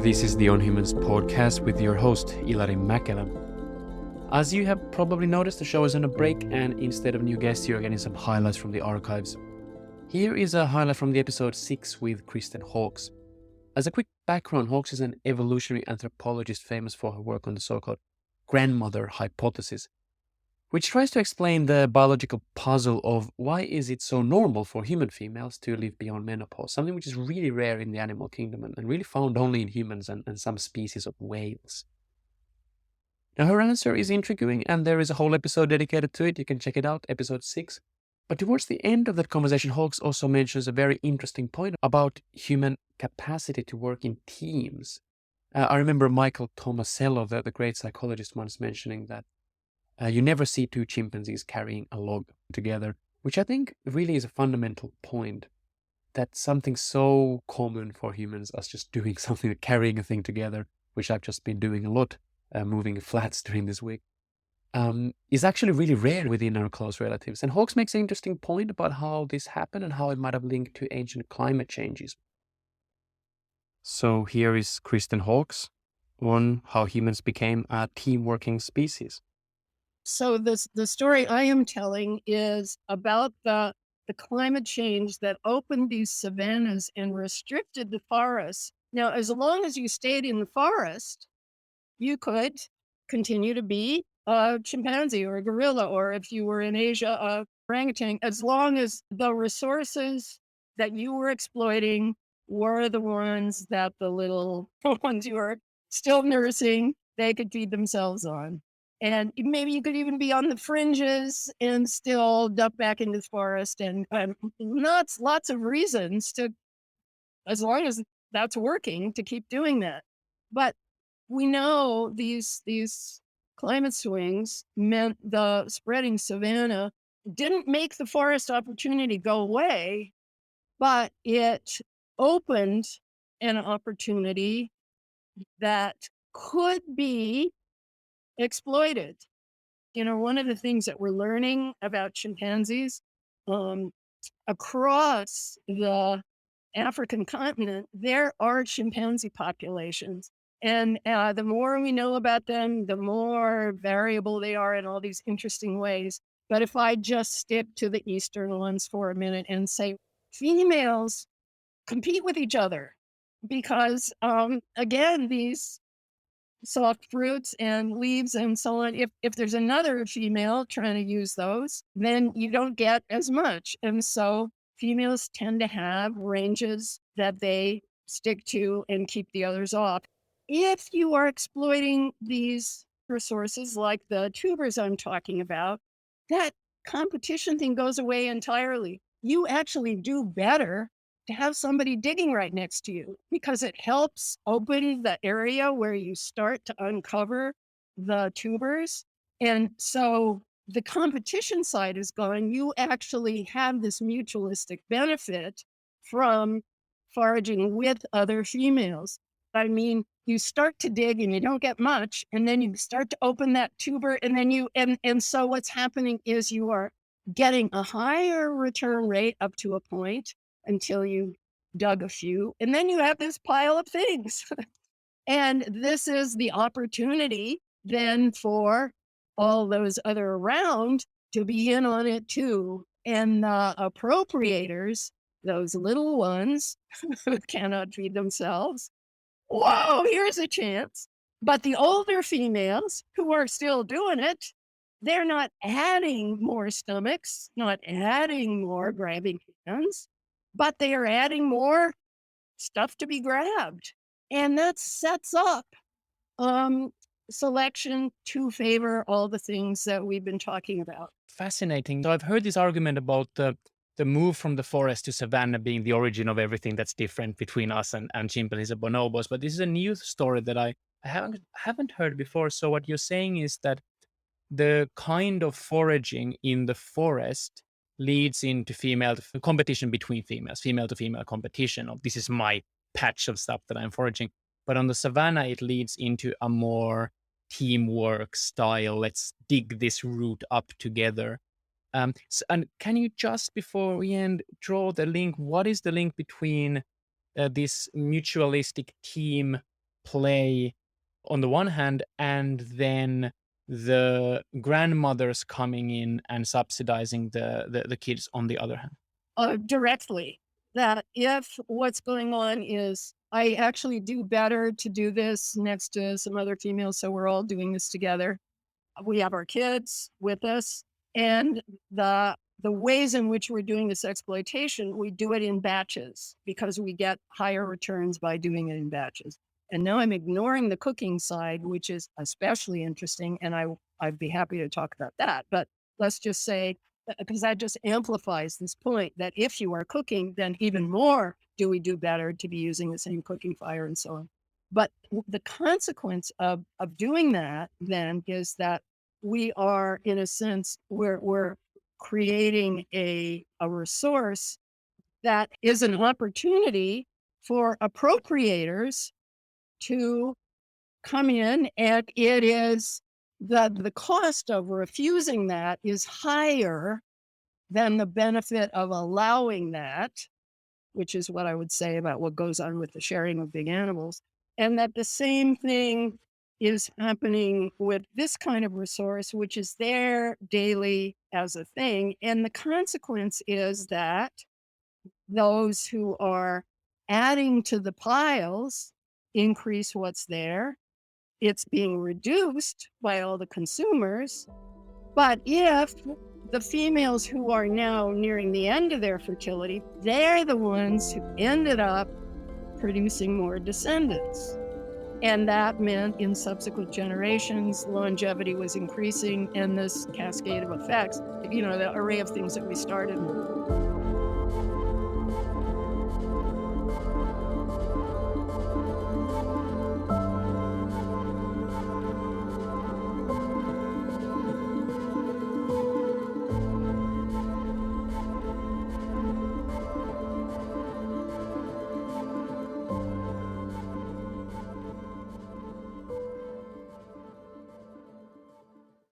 This is the On Humans podcast with your host, Ilari Mäkelä. As you have probably noticed, the show is on a break, and instead of new guests, you're getting some highlights from the archives. Here is a highlight from the episode 6 with Kristen Hawkes. As a quick background, Hawkes is an evolutionary anthropologist famous for her work on the so-called grandmother hypothesis, which tries to explain the biological puzzle of why is it so normal for human females to live beyond menopause, something which is really rare in the animal kingdom and really found only in humans and some species of whales. Now, her answer is intriguing, and there is a whole episode dedicated to it. You can check it out, episode 6. But towards the end of that conversation, Hawkes also mentions a very interesting point about human capacity to work in teams. I remember Michael Tomasello, the great psychologist, once mentioning that you never see two chimpanzees carrying a log together, which I think really is a fundamental point, that something so common for humans as just doing something, carrying a thing together, which I've just been doing a lot, moving flats during this week, is actually really rare within our close relatives. And Hawkes makes an interesting point about how this happened and how it might have linked to ancient climate changes. So here is Kristen Hawkes on how humans became a team-working species. So the story I am telling is about the climate change that opened these savannas and restricted the forests. Now, as long as you stayed in the forest, you could continue to be a chimpanzee or a gorilla, or if you were in Asia, a orangutan, as long as the resources that you were exploiting were the ones that the little ones you were still nursing, they could feed themselves on. And maybe you could even be on the fringes and still duck back into the forest, and lots of reasons to, as long as that's working, to keep doing that. But we know these climate swings meant the spreading savanna didn't make the forest opportunity go away, but it opened an opportunity that could be exploited. You know, one of the things that we're learning about chimpanzees across the African continent, there are chimpanzee populations. And the more we know about them, the more variable they are in all these interesting ways. But if I just stick to the Eastern ones for a minute and say females compete with each other, because again, these soft fruits and leaves and so on, if there's another female trying to use those, then you don't get as much. And so females tend to have ranges that they stick to and keep the others off. If you are exploiting these resources like the tubers I'm talking about, that competition thing goes away entirely. You actually do better to have somebody digging right next to you, because it helps open the area where you start to uncover the tubers. And so the competition side is gone. You actually have this mutualistic benefit from foraging with other females. I mean, you start to dig and you don't get much, and then you start to open that tuber, and then and so what's happening is you are getting a higher return rate up to a point until you dug a few, and then you have this pile of things. And this is the opportunity then for all those other around to be in on it too. And the appropriators, those little ones who cannot feed themselves, whoa, here's a chance. But the older females who are still doing it, they're not adding more stomachs, not adding more grabbing hands, but they are adding more stuff to be grabbed. And that sets up selection to favor all the things that we've been talking about. Fascinating. So I've heard this argument about the move from the forest to savanna being the origin of everything that's different between us and chimpanzees and bonobos. But this is a new story that I haven't heard before. So what you're saying is that the kind of foraging in the forest leads into competition between females, female to female competition of this is my patch of stuff that I'm foraging. But on the savanna, it leads into a more teamwork style. Let's dig this root up together. And can you just before we end draw the link? What is the link between this mutualistic team play on the one hand, and then the grandmothers coming in and subsidizing the kids on the other hand? Directly. That if what's going on is I actually do better to do this next to some other females, so we're all doing this together. We have our kids with us, and the ways in which we're doing this exploitation, we do it in batches because we get higher returns by doing it in batches. And now I'm ignoring the cooking side, which is especially interesting, and I'd be happy to talk about that. But let's just say, because that just amplifies this point that if you are cooking, then even more do we do better to be using the same cooking fire and so on. But the consequence of doing that then is that we are, in a sense, we're creating a resource that is an opportunity for appropriators to come in, and it is the cost of refusing that is higher than the benefit of allowing that, which is what I would say about what goes on with the sharing of big animals. And that the same thing is happening with this kind of resource, which is there daily as a thing. And the consequence is that those who are adding to the piles increase what's there. It's being reduced by all the consumers. But if the females who are now nearing the end of their fertility, they're the ones who ended up producing more descendants. And that meant in subsequent generations, longevity was increasing, and this cascade of effects, the array of things that we started with.